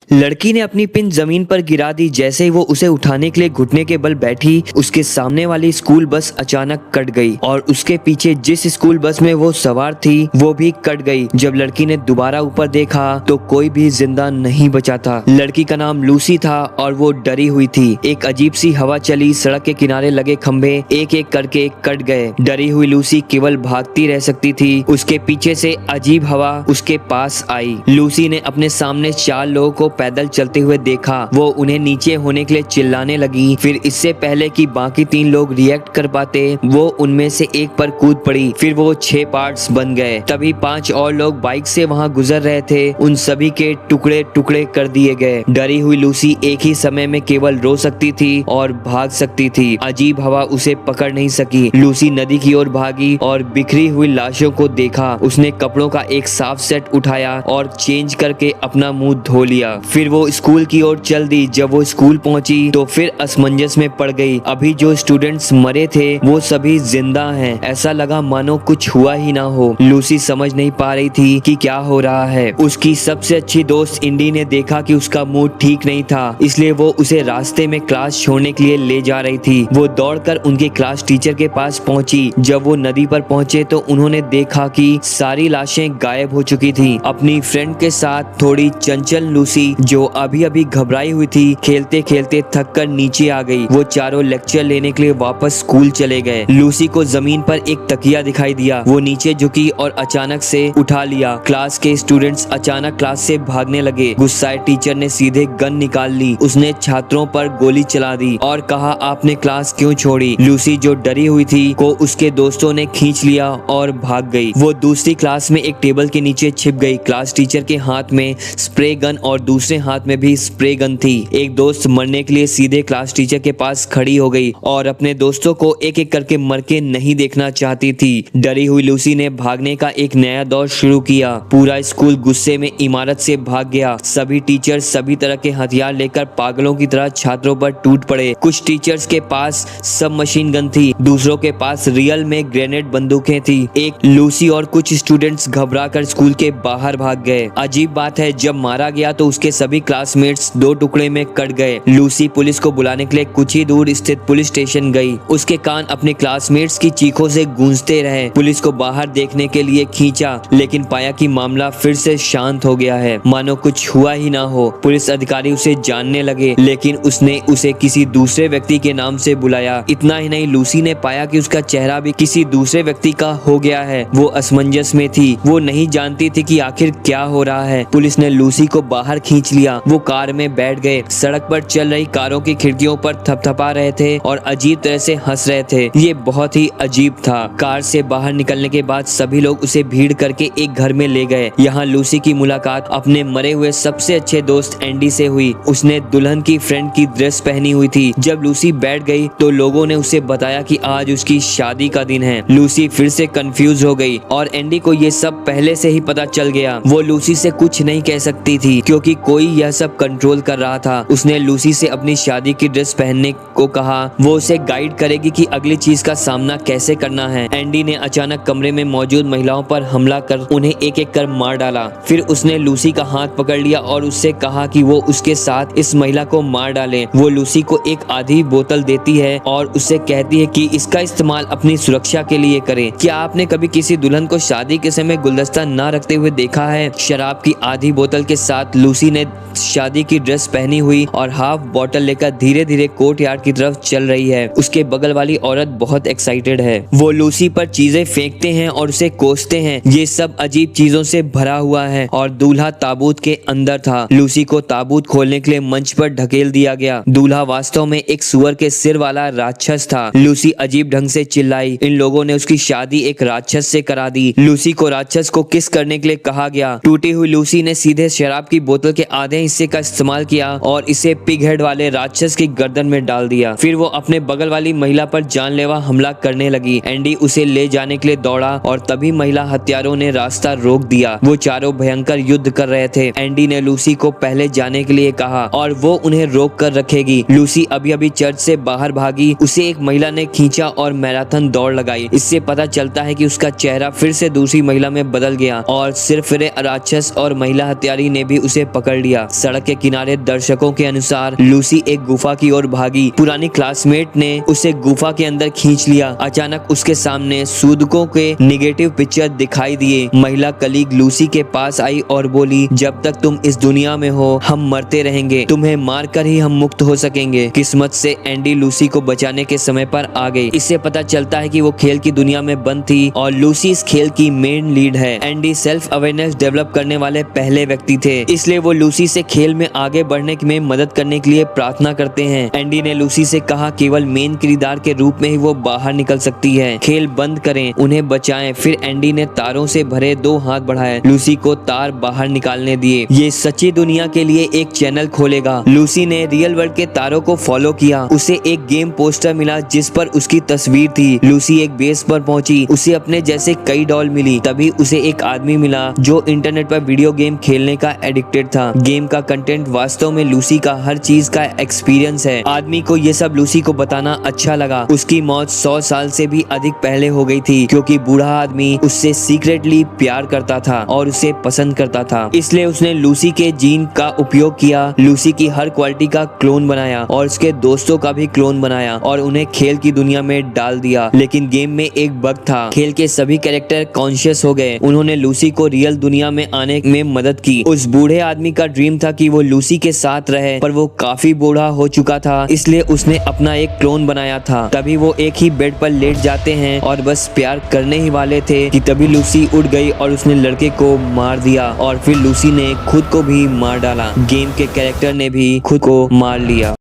लड़की ने अपनी पिन जमीन पर गिरा दी। जैसे ही वो उसे उठाने के लिए घुटने के बल बैठी, उसके सामने वाली स्कूल बस अचानक कट गई और उसके पीछे जिस स्कूल बस में वो सवार थी वो भी कट गई। जब लड़की ने दोबारा ऊपर देखा तो कोई भी जिंदा नहीं बचा था। लड़की का नाम लूसी था और वो डरी हुई थी। एक अजीब सी हवा चली, सड़क के किनारे लगे खंभे एक एक करके कट गए। डरी हुई लूसी केवल भागती रह सकती थी। उसके पीछे से अजीब हवा उसके पास आई। लूसी ने अपने सामने 4 लोगों को पैदल चलते हुए देखा। वो उन्हें नीचे होने के लिए चिल्लाने लगी। फिर इससे पहले कि बाकी 3 लोग रिएक्ट कर पाते, वो उनमें से एक पर कूद पड़ी। फिर वो 6 पार्ट्स बन गए। तभी 5 और लोग बाइक से वहां गुजर रहे थे। उन सभी के टुकड़े टुकड़े कर दिए गए। डरी हुई लूसी एक ही समय में केवल रो सकती थी और भाग सकती थी। अजीब हवा उसे पकड़ नहीं सकी। लूसी नदी की ओर भागी और बिखरी हुई लाशों को देखा। उसने कपड़ों का एक साफ सेट उठाया और चेंज करके अपना मुंह धो लिया। फिर वो स्कूल की ओर चल दी। जब वो स्कूल पहुंची तो फिर असमंजस में पड़ गई। अभी जो स्टूडेंट्स मरे थे वो सभी जिंदा हैं। ऐसा लगा मानो कुछ हुआ ही ना हो। लूसी समझ नहीं पा रही थी कि क्या हो रहा है। उसकी सबसे अच्छी दोस्त इंडी ने देखा कि उसका मूड ठीक नहीं था, इसलिए वो उसे रास्ते में क्लास छोड़ने के लिए ले जा रही थी। वो दौड़कर उनके क्लास टीचर के पास पहुंची। जब वो नदी पर पहुंचे तो उन्होंने देखा कि सारी लाशें गायब हो चुकी थी। अपनी फ्रेंड के साथ थोड़ी चंचल लूसी, जो अभी अभी घबराई हुई थी, खेलते खेलते थक कर नीचे आ गई। वो चारों लेक्चर लेने के लिए वापस स्कूल चले गए। लूसी को जमीन पर एक तकिया दिखाई दिया। वो नीचे झुकी और अचानक से उठा लिया। क्लास के स्टूडेंट्स अचानक क्लास से भागने लगे। गुस्साए टीचर ने सीधे गन निकाल ली। उसने छात्रों पर गोली चला दी और कहा, आपने क्लास क्यों छोड़ी? लूसी जो डरी हुई थी को उसके दोस्तों ने खींच लिया और भाग गई। वो दूसरी क्लास में एक टेबल के नीचे छिप गई। क्लास टीचर के हाथ में स्प्रे गन और दूसरे हाथ में भी स्प्रे गन थी। एक दोस्त मरने के लिए सीधे क्लास टीचर के पास खड़ी हो गई और अपने दोस्तों को एक एक करके मर के नहीं देखना चाहती थी। डरी हुई लूसी ने भागने का एक नया दौर शुरू किया। पूरा स्कूल गुस्से में इमारत से भाग गया। सभी टीचर सभी तरह के हथियार लेकर पागलों की तरह छात्रों पर टूट पड़े। कुछ टीचर्स के पास सब मशीन गन थी, दूसरों के पास रियल में ग्रेनेड बंदूकें थी। एक लूसी और कुछ स्टूडेंट्स घबराकर स्कूल के बाहर भाग गए। अजीब बात है, जब मारा गया तो उसके सभी क्लासमेट्स 2 टुकड़े में कट गए। लूसी पुलिस को बुलाने के लिए कुछ ही दूर स्थित पुलिस स्टेशन गई। उसके कान अपने क्लासमेट्स की चीखों से गूंजते रहे। पुलिस को बाहर देखने के लिए खींचा, लेकिन पाया कि मामला फिर से शांत हो गया है, मानो कुछ हुआ ही ना हो। पुलिस अधिकारी उसे जानने लगे, लेकिन उसने उसे किसी दूसरे व्यक्ति के नाम से बुलाया। इतना ही नहीं, लूसी ने पाया कि उसका चेहरा भी किसी दूसरे व्यक्ति का हो गया है। वो असमंजस में थी। वो नहीं जानती थी कि आखिर क्या हो रहा है। पुलिस ने लूसी को बाहर खींच लिया। वो कार में बैठ गए। सड़क पर चल रही कारों की खिड़कियों पर थपथपा रहे थे और अजीब तरह से हंस रहे थे। ये बहुत ही अजीब था। कार से बाहर निकलने के बाद सभी लोग उसे भीड़ करके एक घर में ले गए। यहाँ लूसी की मुलाकात अपने मरे हुए सबसे अच्छे दोस्त एंडी से हुई। उसने दुल्हन की फ्रेंड की ड्रेस पहनी हुई थी। जब लूसी बैठ गई तो लोगों ने उसे बताया कि आज उसकी शादी का दिन है। लूसी फिर से कंफ्यूज हो गई और एंडी को ये सब पहले से ही पता चल गया। वो लूसी से कुछ नहीं कह सकती थी क्योंकि कोई यह सब कंट्रोल कर रहा था। उसने लूसी से अपनी शादी की ड्रेस पहनने को कहा। वो उसे गाइड करेगी कि अगली चीज का सामना कैसे करना है। एंडी ने अचानक कमरे में मौजूद महिलाओं पर हमला कर उन्हें एक एक कर मार डाला। फिर उसने लूसी का हाथ पकड़ लिया और उससे कहा कि वो उसके साथ इस महिला को मार डाले। वो लूसी को एक आधी बोतल देती है और उससे कहती है कि इसका इस्तेमाल अपनी सुरक्षा के लिए करें। क्या आपने कभी किसी दुल्हन को शादी के समय गुलदस्ता ना रखते हुए देखा है? शराब की आधी बोतल के साथ लूसी ने शादी की ड्रेस पहनी हुई और हाफ बोतल लेकर धीरे धीरे कोर्ट यार्ड की तरफ चल रही है। उसके बगल वाली औरत बहुत एक्साइटेड है। वो लूसी पर चीजें फेंकते हैं और उसे कोसते हैं। ये सब अजीब चीजों से भरा हुआ है और दूल्हा ताबूत के अंदर था। लूसी को ताबूत खोलने के लिए मंच पर ढकेल दिया गया। दूल्हा वास्तव में एक सुअर के सिर वाला राक्षस था। लूसी अजीब ढंग से चिल्लाई। इन लोगों ने उसकी शादी एक राक्षस से करा दी। लूसी को राक्षस को किस करने के लिए कहा गया। टूटी हुई लूसी ने सीधे शराब की बोतल के आधे हिस्से का इस्तेमाल किया और इसे पिग हेड वाले राक्षस की गर्दन में डाल दिया। फिर वो अपने बगल वाली महिला पर जानलेवा हमला करने लगी। एंडी उसे ले जाने के लिए दौड़ा और तभी महिला हत्यारों ने रास्ता रोक दिया। वो चारों भयंकर युद्ध कर रहे थे। एंडी ने लूसी को पहले जाने के लिए कहा और वो उन्हें रोक कर रखेगी। लूसी अभी अभी चर्च से बाहर भागी। उसे एक महिला ने खींचा और मैराथन दौड़ लगाई। इससे पता चलता है कि उसका चेहरा फिर से दूसरी महिला में बदल गया और सिर्फ राक्षस और महिला हत्यारी ने भी उसे पकड़ कर लिया। सड़क के किनारे दर्शकों के अनुसार लूसी एक गुफा की ओर भागी। पुरानी क्लासमेट ने उसे गुफा के अंदर खींच लिया। अचानक उसके सामने सूदकों के नेगेटिव पिक्चर दिखाई दिए। महिला कलीग लूसी के पास आई और बोली, जब तक तुम इस दुनिया में हो हम मरते रहेंगे, तुम्हें मार कर ही हम मुक्त हो सकेंगे। किस्मत से एंडी लूसी को बचाने के समय पर आ गई। इससे पता चलता है कि वो खेल की दुनिया में बंद थी और लूसी इस खेल की मेन लीड है। एंडी सेल्फ अवेयरनेस डेवलप करने वाले पहले व्यक्ति थे, इसलिए वो लूसी से खेल में आगे बढ़ने में मदद करने के लिए प्रार्थना करते हैं। एंडी ने लूसी से कहा केवल मेन किरदार के रूप में ही वो बाहर निकल सकती है। खेल बंद करें, उन्हें बचाएं। फिर एंडी ने तारों से भरे 2 हाथ बढ़ाए, लूसी को तार बाहर निकालने दिए। ये सच्ची दुनिया के लिए एक चैनल खोलेगा। लूसी ने रियल वर्ल्ड के तारों को फॉलो किया। उसे एक गेम पोस्टर मिला जिस पर उसकी तस्वीर थी। लूसी एक बेस पर पहुंची, उसे अपने जैसे कई डॉल मिली। तभी उसे एक आदमी मिला जो इंटरनेट पर वीडियो गेम खेलने का एडिक्टेड था। गेम का कंटेंट वास्तव में लूसी का हर चीज का एक्सपीरियंस है। आदमी को ये सब लूसी को बताना अच्छा लगा। उसकी मौत 100 साल से भी अधिक पहले हो गई थी, क्योंकि बूढ़ा आदमी उससे सीक्रेटली प्यार करता था और उसे पसंद करता था। इसलिए उसने लूसी के जीन का उपयोग किया, लूसी की हर क्वालिटी का क्लोन बनाया और उसके दोस्तों का भी क्लोन बनाया और उन्हें खेल की दुनिया में डाल दिया। लेकिन गेम में एक बग था, खेल के सभी कैरेक्टर कॉन्शियस हो गए। उन्होंने लूसी को रियल दुनिया में आने में मदद की। उस बूढ़े आदमी का ड्रीम था कि वो लूसी के साथ रहे, पर वो काफी बूढ़ा हो चुका था, इसलिए उसने अपना एक क्लोन बनाया था। तभी वो एक ही बेड पर लेट जाते हैं और बस प्यार करने ही वाले थे कि तभी लूसी उठ गई और उसने लड़के को मार दिया और फिर लूसी ने खुद को भी मार डाला। गेम के कैरेक्टर ने भी खुद को मार लिया।